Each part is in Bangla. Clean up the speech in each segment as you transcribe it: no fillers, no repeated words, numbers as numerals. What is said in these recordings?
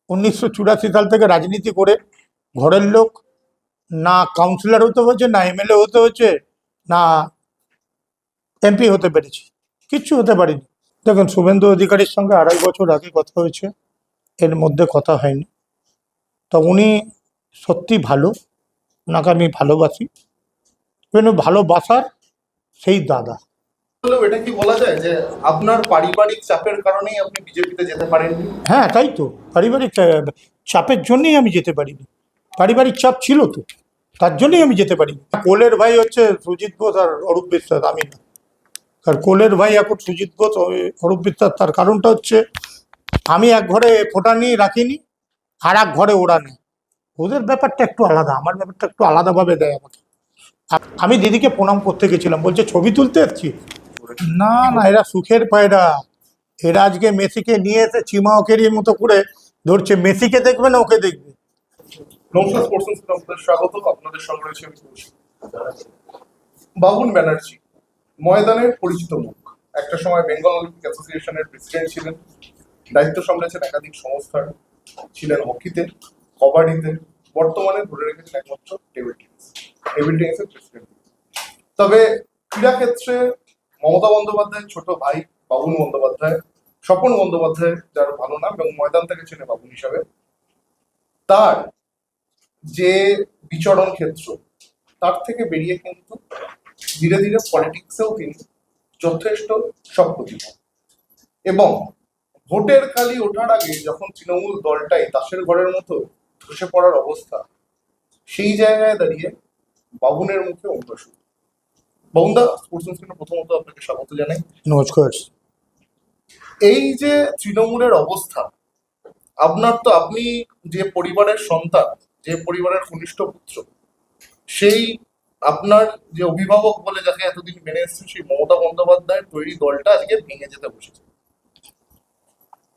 1984 সাল থেকে রাজনীতি করে ঘরের লোক, না কাউন্সিলর হতে হয়েছে, না এমএলএ হতে হয়েছে, না এমপি হতে পেরেছি, কিচ্ছু হতে পারিনি। দেখুন, শুভেন্দু অধিকারীর সঙ্গে 2.5 বছর আগে কথা হয়েছে, এর মধ্যে কথা হয়নি। তো উনি সত্যি ভালো, ওনাকে আমি ভালোবাসি, কিন্তু ভালোবাসার সেই দাদা। এটা কি বলা যায় যে আপনার পারিবারিক চাপের কারণেই আপনি বিজেপিতে যেতে পারেননি? হ্যাঁ, তাই তো, পারিবারিক চাপের জন্যই আমি যেতে পারিনি। পারিবারিক চাপ ছিল তো, তার জন্যই আমি যেতে পারিনি। কোলের ভাই হচ্ছে সুজিত বোস আর অরূপ বিশ্বাস, আমি না। আর কোলের ভাই এখন সুজিত বোস, অরূপ বিশ্বাস। তার কারণটা হচ্ছে আমি এক ঘরে ফোঁটা নিয়ে রাখিনি, আর এক ঘরে ওরা নেয়। ওদের ব্যাপারটা একটু আলাদা, আমার ব্যাপারটা একটু আলাদাভাবে দেয় আমাকে। আমি দিদিকে প্রণাম করতে গেছিলাম, বলছে ছবি তুলতে এসছি। না না, এরা সুখের পায়রা। এরা আজকে মেসিকে নিয়ে এসে চিমাওকেরির মতো করে ধরছে, মেসিকে দেখবে না ওকে দেখবে। নমস্কার, স্পোর্টস নিউজে আপনাদের স্বাগত। আপনাদের সঙ্গে রয়েছে আমি কৌশিক। বাবুন ব্যানার্জি ময়দানের পরিচিত মুখ, একটা সময় বেঙ্গল অলিম্পিক অ্যাসোসিয়েশনের প্রেসিডেন্ট ছিলেন, দায়িত্ব সামলেছেন একাধিক সংস্থার, ছিলেন হকিতে, কবাডিতে, বর্তমানে ধরে রেখেছেন একমাত্র টেবিল টেনিসের প্রেসিডেন্ট। তবে ক্রীড়াক্ষেত্রে মমতা বন্দ্যোপাধ্যায়ের ছোট ভাই বাবুন বন্দ্যোপাধ্যায়, স্বপন বন্দ্যোপাধ্যায়, যার ভালো নাম এবং ময়দান থেকে চেনে বাবুন হিসাবে, তার যে বিচরণ ক্ষেত্র, তার থেকে বেরিয়ে কিন্তু ধীরে ধীরে পলিটিক্সেও তিনি যথেষ্ট সক্রিয়। এবং ভোটের কালি ওঠার আগে যখন তৃণমূল দলটাই তাসের ঘরের মতো ধসে পড়ার অবস্থা, সেই জায়গায় দাঁড়িয়ে বাবুনের মুখে অন্তঃসুর। বাবুনদা, স্পোর্টস নিউজে প্রথমত আপনাকে স্বাগত জানাই। নমস্কার। এই যে তৃণমূলের অবস্থা, আপনি যে পরিবারের সন্তান, যে পরিবারের কনিষ্ঠ পুত্র, সেই আপনার যে অভিভাবক বলে যাকে এতদিন মেনে এসেছেন, সেই মমতা বন্দ্যোপাধ্যায়ের তৈরি দলটা আজকে ভেঙে যেতে বসেছে।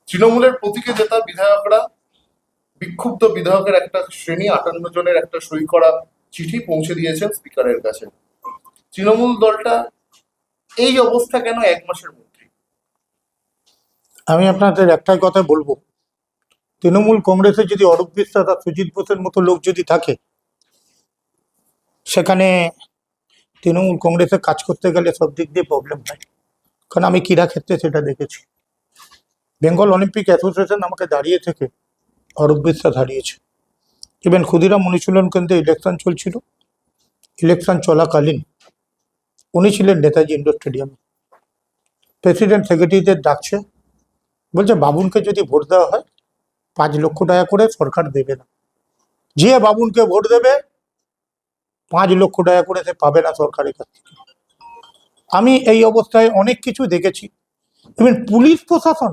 তৃণমূলের প্রতীকে জেতা বিধায়করা, বিক্ষুব্ধ বিধায়কের একটা শ্রেণী 58 জনের একটা সই করা চিঠি পৌঁছে দিয়েছেন স্পিকারের কাছে। তৃণমূল দলটা এই অবস্থা কেন 1 মাসের মধ্যে? আমি আপনাদের একটাই কথা বলবো, তৃণমূল কংগ্রেসে যদি অরূপ বিশ্বাস আর সুজিত বোসের মতো লোক যদি থাকে, সেখানে তৃণমূল কংগ্রেসে কাজ করতে গেলে সব দিক দিয়ে প্রবলেম হয়। কারণ আমি ক্রীড়া ক্ষেত্রে সেটা দেখেছি। বেঙ্গল অলিম্পিক অ্যাসোসিয়েশন আমাকে দাঁড়িয়ে থেকে অরূপ বিশ্বাস হারিয়েছে। ইভেন ক্ষুদিরাম অনুশীলন কেন্দ্রে ইলেকশন চলছিল, ইলেকশন চলাকালীন উনি ছিলেন নেতাজি ইন্ডোর স্টেডিয়ামে। প্রেসিডেন্ট সেক্রেটারিদের ডাকছে, বলছে বাবুনকে যদি ভোট দেওয়া হয় 5 লক্ষ টাকা করে সরকার দেবে না, যে বাবুনকে ভোট দেবে 5 লক্ষ টাকা করে সে পাবে না সরকারের কাছ থেকে। আমি এই অবস্থায় অনেক কিছু দেখেছি। ইভেন পুলিশ প্রশাসন,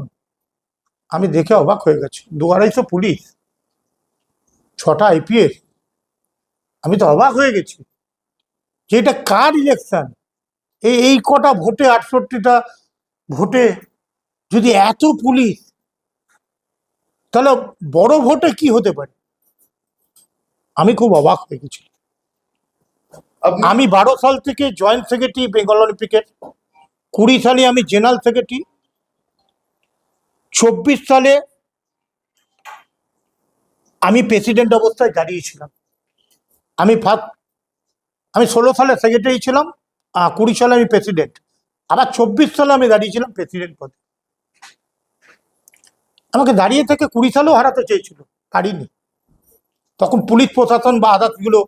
আমি দেখে অবাক হয়ে গেছি। 200-250 পুলিশ, 6টা আইপিএস, আমি তো অবাক হয়ে গেছি যে এটা কার ইলেকশন। এই কটা ভোটে, 68টা ভোটে যদি এত পুলিশ, তাহলে বড় ভোটে কি হতে পারে? আমি খুব অবাক হয়ে গেছি। আমি 12 সাল থেকে জয়েন্ট সেক্রেটারি বেঙ্গল অলিম্পিকের, 20 সালে আমি জেনারেল সেক্রেটারি, 24 সালে আমি প্রেসিডেন্ট অবস্থায় দাঁড়িয়েছিলাম। আমি 16 সালে সেক্রেটারি ছিলাম, 20 সালে আমি প্রেসিডেন্ট, আবার 24 সালে আমি দাঁড়িয়েছিলাম প্রেসিডেন্ট পদে। আমাকে দাঁড়িয়ে থেকে 20 সালেও হারাতে চেয়েছিল, পারিনি। তখন পুলিশ প্রশাসন বা আদালতগুলো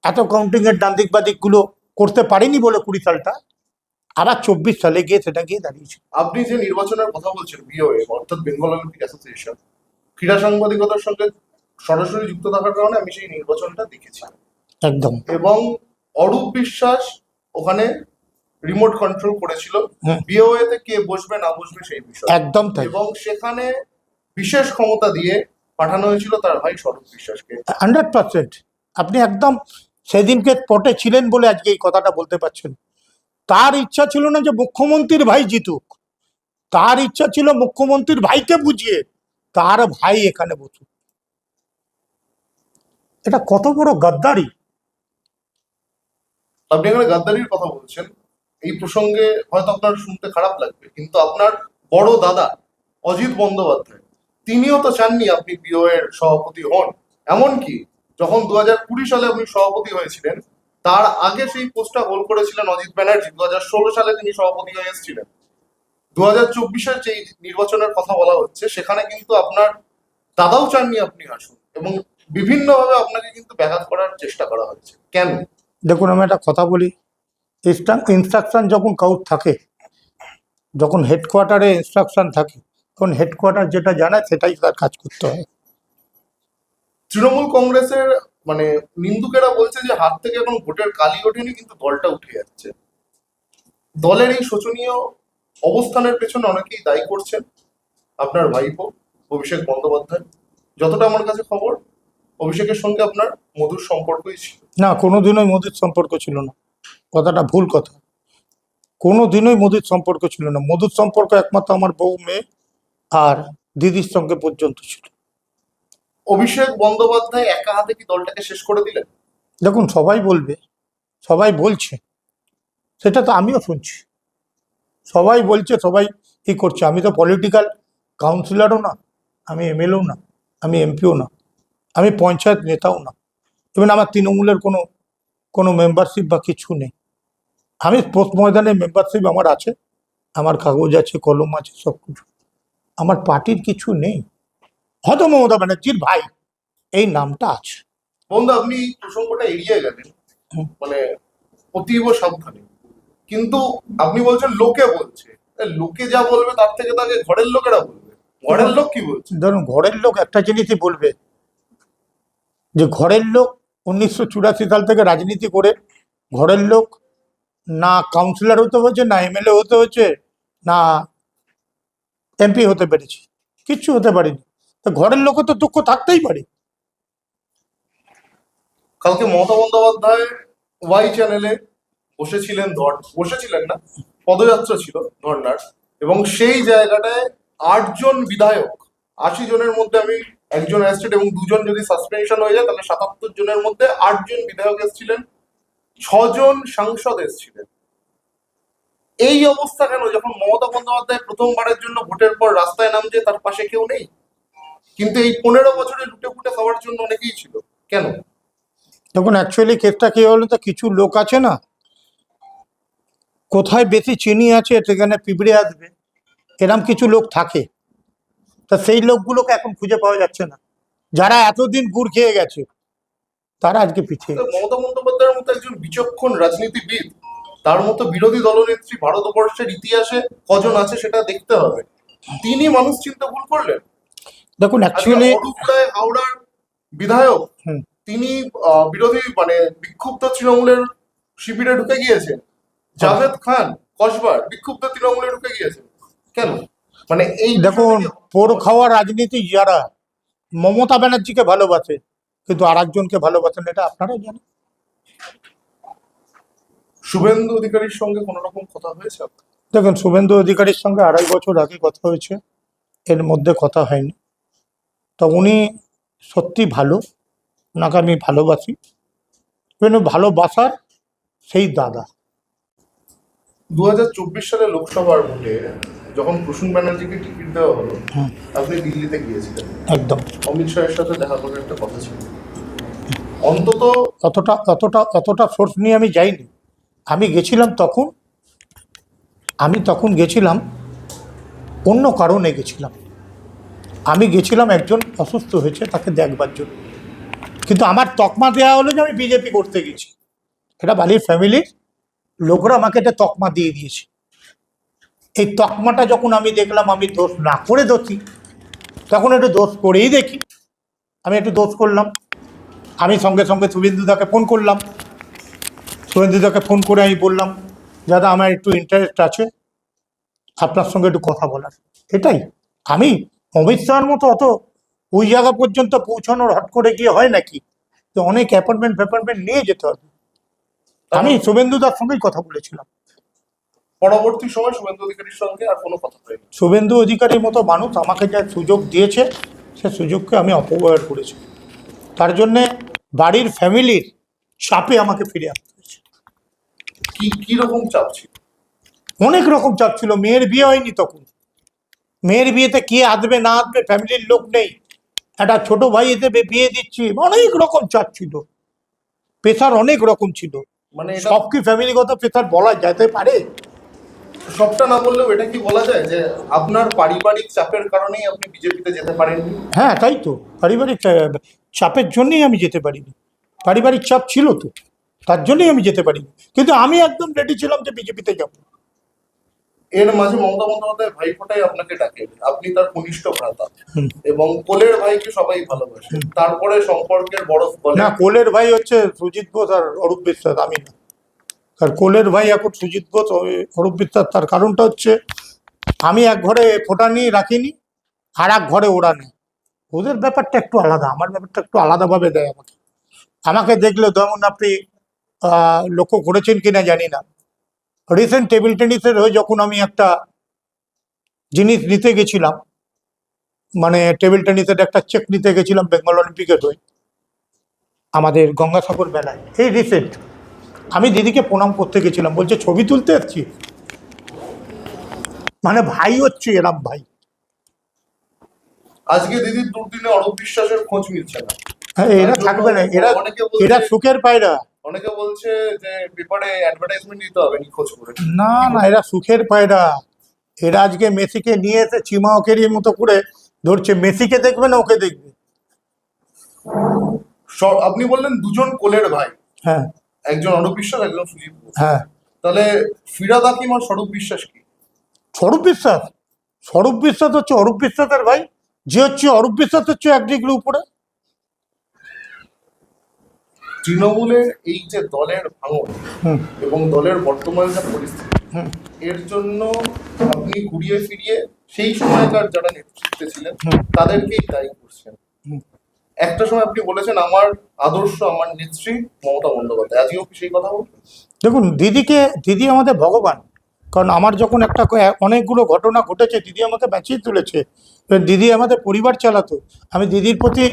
এত কাউন্টিং এর ডান দিক বা দিকগুলো করতে পারেনি বলে 20 সালটা, আবার 24 সালে গিয়ে সেটা গিয়ে দাঁড়িয়েছিল। আপনি যে নির্বাচনের কথা বলছেন, বিওএ অর্থাৎ বেঙ্গল অলিম্পিক অ্যাসোসিয়েশন, ক্রীড়া সাংবাদিকতার সঙ্গে সরাসরি যুক্ত থাকার কারণে আমি সেই নির্বাচনটা দেখেছি একদম। এবং অরূপ বিশ্বাস ওখানে রিমোট কন্ট্রোল করেছিল বিওএ তে কে বসবে না বসবে সেই বিষয়ে। একদম তাই। এবং সেখানে বিশেষ ক্ষমতা দিয়ে পাঠানো হয়েছিল তার ভাই স্বরূপ বিশ্বাসকে। 100%। আপনি একদম সেদিনকে স্পটে ছিলেন বলে আজকে এই কথাটা বলতে পারছেন। তার ইচ্ছা ছিল না যে মুখ্যমন্ত্রীর ভাই জিতুক, তার ইচ্ছা ছিল মুখ্যমন্ত্রীর ভাইকে বুঝিয়ে তার ভাই এখানে বসুক। এটা কত বড় গাদ্দারি! আপনি এখানে গাদ্দারির কথা বলছেন, এই প্রসঙ্গে হয়তো আপনার শুনতে খারাপ লাগবে, কিন্তু আপনার বড় দাদা অজিত বন্দ্যোপাধ্যায় তিনিও তো চাননি আপনি পিও এর সভাপতি হন। এমনকি যখন 2020 সালে আপনি সভাপতি হয়েছিলেন, তার আগে সেই পোস্টটা হোল্ড করেছিলেন অজিত ব্যানার্জি। 2016 সালে তিনি সভাপতি হয়ে এসেছিলেন। 2024-এর যে নির্বাচনের কথা বলা হচ্ছে, সেখানে কিন্তু আপনার দাদাও চাননি আপনি আসুন, এবং বিভিন্নভাবে আপনাকে কিন্তু ব্যাঘাত করার চেষ্টা করা হচ্ছে। কেন? দেখুন, আমি একটা কথা বলি, ইনস্ট্রাকশন যখন কাউর থাকে, যখন হেডকোয়ার্টারে ইনস্ট্রাকশন থাকে, তখন হেডকোয়ার্টার যেটা জানায় সেটাই তার কাজ করতে হয়। তৃণমূল কংগ্রেসের মানে নিন্দুকেরা বলছে যে হাত থেকে এখন ভোটের কালি ওঠেনি, কিন্তু দলটা উঠে যাচ্ছে। দলের এই শোচনীয় অবস্থানের পেছনে অনেকেই দায়ী করছেন আপনার ভাইপো অভিষেক বন্দ্যোপাধ্যায়। যতটা আমার কাছে খবর, অভিষেকের সঙ্গে আপনার মধুর সম্পর্কই ছিল। না, কোনোদিনই মোদির সম্পর্ক ছিল না, কথাটা ভুল কথা। কোনোদিনই মোদির সম্পর্ক ছিল না। মধুর সম্পর্ক একমাত্র আমার বউ, মেয়ে আর দিদির সঙ্গে পর্যন্ত ছিল। অভিষেক বন্দ্যোপাধ্যায় একা হাতে কি দলটাকে শেষ করে দিলেন? দেখুন, সবাই বলবে, সবাই বলছে, সেটা তো আমিও শুনছি। সবাই বলছে, সবাই ই করছে। আমি তো পলিটিক্যাল কাউন্সিলরও না, আমি এমএলএও না, আমি এমপিও না, আমি পঞ্চায়েত নেতাও না, ইভেন আমার তৃণমূলের কোনো কোনো মেম্বারশিপ বা কিছু নেই। আমি স্পোর্টস ময়দানে মেম্বারশিপ আমার আছে, আমার কাগজ আছে, কলম আছে, সব কিছু। আমার পার্টির কিছু নেই। হয়তো মমতা ব্যানার্জির ভাই এই নামটা আছে। বন্ধু, আপনি এই প্রসঙ্গটা এড়িয়ে গেলেন মানে অতীব সাবধানে। কিন্তু আপনি বলছেন লোকে বলছে, লোকে যা বলবে তার থেকে তাকে ঘরের লোকেরা বলবে। ঘরের লোক কি বলছে? ধরুন, ঘরের লোক একটা জিনিসই বলবে, যে ঘরের লোক 1984 সাল থেকে রাজনীতি করে ঘরের লোক না কাউন্সিলর হতে হয়েছে, না এমএলএ হতে হয়েছে, না এমপি হতে পেরেছি, কিচ্ছু হতে পারিনি। তো ঘরের লোকও তো দুঃখ থাকতেই পারে। কালকে মমতা বন্দ্যোপাধ্যায় ওয়াই চ্যানেলে বসেছিলেন না, পদযাত্রা ছিল ধর্নার, এবং সেই জায়গাটায় 8 জন বিধায়ক, 80 জনের মধ্যে আমি একজন অ্যারেস্টেড এবং 2 জন যদি সাসপেনশন হয়ে যায় তাহলে 77 জনের মধ্যে 8 জন বিধায়ক এসেছিলেন, 6 জন সাংসদ এসেছিলেন। এই অবস্থা কেন যখন মমতা বন্দ্যোপাধ্যায় প্রথমবারের জন্য ভোটের পর রাস্তায় নামছে, তার পাশে কেউ নেই? কিন্তু এই 15 বছরে লুটে ফুটে খাওয়ার জন্য অনেকেই ছিল। কেন? তখন অ্যাকচুয়ালি কেসটা কি হলো, তো কিছু লোক আছে না, কোথায় বেশি চিনি আছে সেখানে পিঁপড়ে আসবে, এরম কিছু লোক থাকে। তা সেই লোকগুলোকে এখন খুঁজে পাওয়া যাচ্ছে না, যারা এতদিন গুড় খেয়ে গেছে তারা আজকে পিছিয়ে তো গেছে। মমতা বন্দ্যোপাধ্যায়ের মতো একজন বিচক্ষণ রাজনীতিবিদ, তার মতো বিরোধী দলনেত্রী ভারতবর্ষের ইতিহাসে কজন আছে সেটা দেখতে হবে। তিনি মানুষ চিনতে ভুল করলেন। দেখুন, আজকে অ্যাকচুয়ালি অরূপ রায় হাওড়ার বিধায়ক, তিনি বিরোধী মানে বিক্ষুব্ধ তৃণমূলের শিবিরে ঢুকে গিয়েছেন। জাভেদ খান কসবার বিক্ষুব্ধ তৃণমূলে ঢুকে গিয়েছেন। কেন? মানে এই দেখুন, পোর খাওয়া রাজনীতি যারা মমতা ব্যানার্জিকে ভালোবাসে কিন্তু আর একজনকে ভালোবাসেন, এটা আপনারাও জানেন। শুভেন্দু অধিকারীর সঙ্গে কোনো রকম কথা হয়েছে আপনার? দেখুন, শুভেন্দু অধিকারীর সঙ্গে 2.5 বছর আগে কথা হয়েছে, এর মধ্যে কথা হয়নি। তো উনি সত্যি ভালো, ওনাকে আমি ভালোবাসি, কিন্তু ভালোবাসার সেই দাদা। 2024 সালে লোকসভার ভোটে যখন প্রসূন ব্যানার্জিকে টিকিট দেওয়া হলো, আপনি দিল্লিতে গিয়েছিলেন। একদম অমিত শাহের সাথে দেখা করার একটা কথা ছিল। অন্তত অতটা সোর্স নিয়ে আমি যাইনি। আমি গেছিলাম তখন গেছিলাম অন্য কারণে গেছিলাম। আমি গেছিলাম একজন অসুস্থ হয়েছে তাকে দেখবার জন্য, কিন্তু আমার তকমা দেওয়া হলো যে আমি বিজেপি করতে গেছি। এটা বালির ফ্যামিলির লোকরা আমাকে একটা তকমা দিয়ে দিয়েছে। এই তকমাটা যখন আমি দেখলাম আমি দোষ না করে দোষী, তখন একটু দোষ করেই দেখি। আমি একটু দোষ করলাম। আমি সঙ্গে সঙ্গে শুভেন্দুদাকে ফোন করলাম। শুভেন্দুদাকে ফোন করে আমি বললাম, দাদা আমার একটু ইন্টারেস্ট আছে আপনার সঙ্গে একটু কথা বলার। এটাই। আমি অমিত শাহর মতো অত ওই জায়গা পর্যন্ত পৌঁছানোর হট করে গিয়ে হয় নাকি, তো অনেক অ্যাপয়েন্টমেন্ট নিয়ে যেতে হবে। আমি শুভেন্দুদার সঙ্গেই কথা বলেছিলাম। পরবর্তী সময় শুভেন্দু অধিকারীর সঙ্গে আর কোনো কথা হয়নি। শুভেন্দু অধিকারীর মতো মানুষ আমাকে যা সুযোগ দিয়েছে, সে সুযোগকে আমি অপব্যবহার করেছি। তার জন্যে বাড়ির ফ্যামিলির চাপে আমাকে ফিরে আসতে হয়েছে। কি রকম চাপ ছিল? অনেক রকম চাপ ছিল, মেয়ের বিয়ে হয়নি তখন। মেয়ের বিয়েতে কে আসবে না আসবে, ফ্যামিলির লোক নেই, একটা ছোট ভাই হিসেবে বিয়ে দিচ্ছি, অনেক রকম চাপ ছিল, প্রেশার অনেক রকম ছিল। মানে এটা সব কি ফ্যামিলিগত প্রেশার বলা যেতে পারে? সবটা না বললেও এটা কি বলা যায় যে আপনার পারিবারিক চাপের কারণেই আপনি বিজেপিতে যেতে পারেননি? হ্যাঁ, তাই তো, পারিবারিক চাপের জন্যই আমি যেতে পারিনি। পারিবারিক চাপ ছিল তো, তার জন্যই আমি যেতে পারিনি, কিন্তু আমি একদম রেডি ছিলাম যে বিজেপিতে যাব। এর মাঝে মমতা বন্দ্যোপাধ্যায় ভাইফোঁটাই আপনাকে ডাকে, আপনি তার কনিষ্ঠ ভ্রাতা হুম। এবং কোলের ভাইকে সবাই ভালোবাসে, তারপরে সম্পর্কের বরফ গলে। না, কোলের ভাই হচ্ছে সুজিত বোস আর অরূপ বিশ্বাস, আমি না। আর কোলের ভাই এখন সুজিত বোস, অরূপ বিশ্বাস। তার কারণটা হচ্ছে আমি এক ঘরে ফোঁটা নিয়ে রাখিনি, আর এক ঘরে ওরা নেয়। ওদের ব্যাপারটা একটু আলাদা, আমার ব্যাপারটা একটু আলাদাভাবে দেয় আমাকে। আমাকে দেখলে, যেমন আপনি লক্ষ্য করেছেন কিনা জানি না, রিসেন্ট টেবিল টেনিসের হয়ে যখন আমি একটা জিনিস নিতে গেছিলাম, মানে টেবিল টেনিসের একটা চেক নিতে গেছিলাম বেঙ্গল অলিম্পিকের হয়ে, আমাদের গঙ্গাসাগর মেলায়, এই রিসেন্ট আমি দিদিকে প্রণাম করতে গেছিলাম, বলছে ছবি তুলতে এসছি। মানে ভাই হচ্ছে এরম ভাই। আজকে দিদির দুর্দিনে অরূপ বিশ্বাসের খোঁজ মিলছে না। হ্যাঁ, এরা তার জন্য থাকবে না, অনেকে বলছে- এরা সুখের পায়রা। অনেকে বলছে যে পেপারে অ্যাডভার্টাইজমেন্ট দিতে হবে নিখোঁজ করে। না না, এরা সুখের পায়রা। এরা আজকে মেসিকে নিয়ে এসে চিমাওকের মতো করে ধরছে, মেসিকে দেখবে না ওকে দেখবে। আপনি বললেন দুজন কোলের ভাই, হ্যাঁ একজন অরূপ বিশ্বাস, একজন সুজিত বোস। হ্যাঁ। তাহলে ফিরাদ হাকিম আর স্বরূপ বিশ্বাস কি? স্বরূপ বিশ্বাস, স্বরূপ বিশ্বাস হচ্ছে অরূপ বিশ্বাসের ভাই, যে হচ্ছে অরূপ বিশ্বাস হচ্ছে এক ডিগ্রি উপরে। তৃণমূলের এই যে দলের ভাঙন হুম এবং দলের বর্তমান যা পরিস্থিতি, হুম এর জন্য আপনি ঘুরিয়ে ফিরিয়ে সেই সময়কার যারা নেতৃত্বে ছিলেন হুম। তাদেরকেই দায়ী করছেন। হুম। একটা সময় আপনি বলেছেন আমার আদর্শ আমার নেত্রী মমতা বন্দ্যোপাধ্যায়, আজকেও কি সেই কথা বলবেন? দেখুন, দিদি আমাদের ভগবান। কারণ আমার যখন অনেকগুলো ঘটনা ঘটেছে, দিদি আমাকে বাঁচিয়ে তুলেছে। এবার দিদি আমাদের পরিবার চালাতো, আমি দিদির প্রতি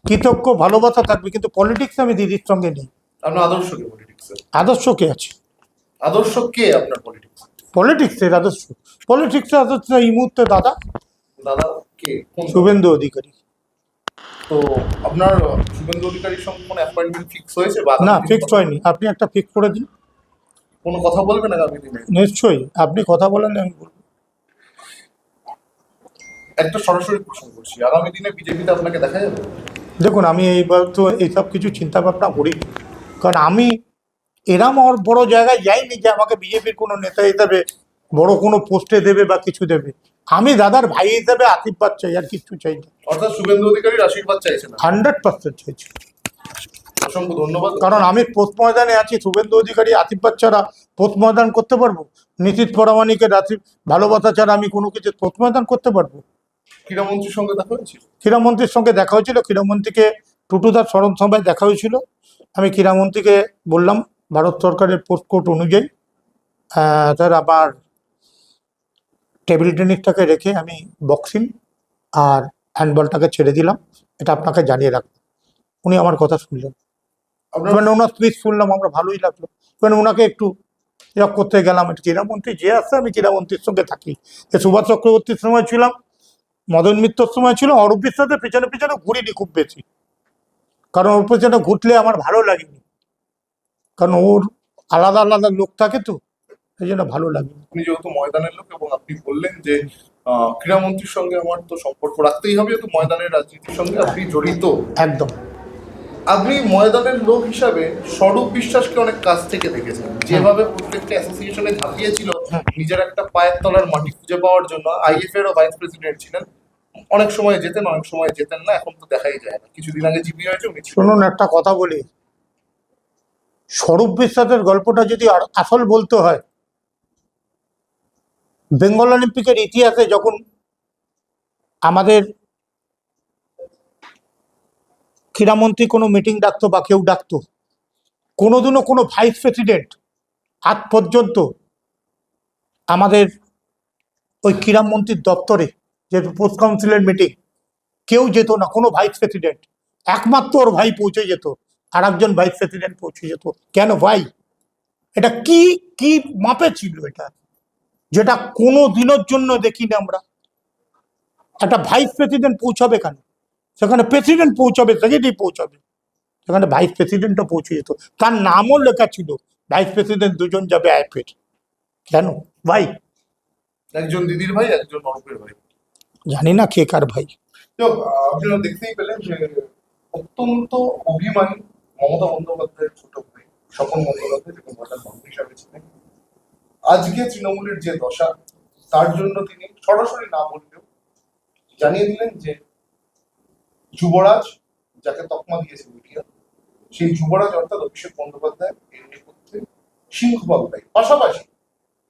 কৃতজ্ঞ, ভালোবাসা থাকবে, কিন্তু পলিটিক্সে আমি দিদির সঙ্গে নেই। আপনার আদর্শ কে পলিটিক্সে? আদর্শ কে আছে? আদর্শ কে আপনার পলিটিক্স? পলিটিক্সের আদর্শ এই মুহূর্তে দাদা দাদা কে? কোন দল? শুভেন্দু অধিকারী। তো আপনার শুভেন্দু অধিকারীর সঙ্গে কোনো অ্যাপয়েন্টমেন্ট ফিক্স হয়েছে বা না, আগামী দিনে ফিক্সড হয়নি, আপনি একটা ফিক্স করে দিন। কোনো কথা বলবেন আগামী দিনে? নিশ্চয়ই, আপনি কথা বলেন, আমি বলবো। একটা সরাসরি প্রশ্ন করছি, আগামী দিনে বিজেপিতে আপনাকে দেখা যাবে? দেখুন, আমি এইবার তো এইসব কিছু চিন্তা ভাবনা করিনি, কারণ আমি এরম আর বড় জায়গায় যাইনি যে আমাকে বিজেপির কোনো নেতা হিসাবে বড় কোনো পোস্টে দেবে বা কিছু দেবে। আমি দাদার ভাই হিসাবে আশীর্বাদ চাই, আর কিছু চাই না। অর্থাৎ শুভেন্দু অধিকারীর আশীর্বাদ চাইছেন? 100% চাইছি, অসংখ্য ধন্যবাদ। কারণ আমি পোস্ট ময়দানে আছি। শুভেন্দু অধিকারী আশীর্বাদ ছাড়া পোস্ট ময়দান করতে পারবো? নীতিশ পরামানিকের ভালোবাসা ছাড়া আমি কোনো কিছু পোস্ট ময়দান করতে পারবো? ক্রীড়ামন্ত্রীর সঙ্গে দেখা হয়েছিল? ক্রীড়ামন্ত্রীর সঙ্গে দেখা হয়েছিল, ক্রীড়ামন্ত্রীকে টুটুদার স্মরণ সভায় দেখা হয়েছিল। আমি ক্রীড়ামন্ত্রীকে বললাম ভারত সরকারের পোস্ট কোড অনুযায়ী স্যার আমার টেবিল টেনিসটাকে রেখে আমি বক্সিং আর হ্যান্ডবলটাকে ছেড়ে দিলাম, এটা আপনাকে জানিয়ে রাখবো। উনি আমার কথা শুনলেন, আপনার মানে ওনার স্পিচ শুনলাম, আমরা ভালোই লাগলো। মানে ওনাকে একটু ইয়ে করতে গেলাম। ক্রীড়ামন্ত্রী যে আসছে, আমি ক্রীড়ামন্ত্রীর সঙ্গে থাকি। সুভাষ চক্রবর্তীর সময় ছিলাম, মদন মিত্রর সময় ছিল, অরূপ বিশ্বাসের পিছনে পিছনে ঘুরিনি খুব বেশি, কারণ ওর পেছনে ঘুরলে আমার ভালো লাগেনি, কারণ ওর আলাদা আলাদা লোক থাকে তো, এই জন্য ভালো লাগে। আপনি যেহেতু ময়দানের লোক এবং আপনি বললেন যে ক্রীড়ামন্ত্রীর সঙ্গে আমার তো সম্পর্ক রাখতেই হবে, যেহেতু ময়দানের রাজনীতির সঙ্গে আপনি জড়িত। একদম। আপনি ময়দানের লোক হিসাবে স্বরূপ বিশ্বাসকে অনেক কাছ থেকে দেখেছেন, যেভাবে প্রত্যেকটা অ্যাসোসিয়েশনে ঝাঁপিয়েছিল নিজের একটা পায়ের তলার মাটি খুঁজে পাওয়ার জন্য। আইএফ এরও ভাইস প্রেসিডেন্ট ছিলেন, অনেক সময় যেতেন, অনেক সময় যেতেন না, এখন তো দেখাই যায় না। কিছুদিন আগে জিপি হয়েছে, উনি ছিলেন। শুনুন, একটা কথা বলি, স্বরূপ বিশ্বাসের গল্পটা যদি আসল বলতে হয়, বেঙ্গল অলিম্পিকের ইতিহাসে যখন আমাদের ক্রীড়ামন্ত্রী কোনো মিটিং ডাকতো বা কেউ ডাকতো, কোনোদিনও কোনো ভাইস প্রেসিডেন্ট আজ পর্যন্ত আমাদের ওই ক্রীড়ামন্ত্রীর দপ্তরে, যে স্পোর্টস কাউন্সিলের মিটিং, কেউ যেত না, কোনো ভাইস প্রেসিডেন্ট। একমাত্র ওর ভাই পৌঁছে যেত, আর একজন ভাইস প্রেসিডেন্ট পৌঁছে যেত। কেন ভাই? এটা কি কি মাপে ছিল এটা, যেটা কোনো দিনের জন্য দেখিনি আমরা? একটা ভাইস প্রেসিডেন্ট পৌঁছাবে কেন? সেখানে প্রেসিডেন্ট পৌঁছাবে, সেক্রেটারি পৌঁছাবে, সেখানে ভাইস প্রেসিডেন্টও পৌঁছে যেত। তার নামও লেখা ছিল, ভাইস প্রেসিডেন্ট দুজন যাবে আইএফের। কেন ভাই? একজন দিদির ভাই, একজন অরূপের ভাই। জানি না কে কার ভাই। তো আপনারা দেখতেই পেলেন যে অত্যন্ত অভিমানী মমতা বন্দ্যোপাধ্যায়ের ছোট ভাই স্বপন বন্দ্যোপাধ্যায়, যিনি মহিলার মন্ত্রী হিসাবে ছিলেন, আজকে তৃণমূলের যে দশা, তার জন্য তিনি সরাসরি না বললেও জানিয়ে দিলেন যে যুবরাজ, যাকে তকমা দিয়েছে মিডিয়া, সেই যুবরাজ অর্থাৎ অভিষেক বন্দ্যোপাধ্যায় এর নেপথ্যে সিংহভাগ দায়ী। পাশাপাশি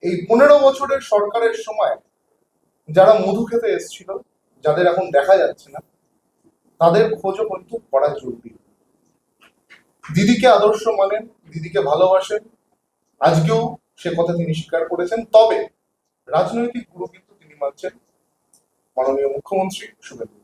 এই 15 বছরের সরকারের সময় যারা মধু খেতে এসেছিল, যাদের এখন দেখা যাচ্ছে না, তাদের খোঁজও কিন্তু করা জরুরি। দিদিকে আদর্শ মানেন, দিদিকে ভালোবাসেন, আজকেও সে কথা তিনি স্বীকার করেছেন। তবে রাজনৈতিক গুরু কিন্তু তিনি মানছেন মাননীয় মুখ্যমন্ত্রী শুভেন্দু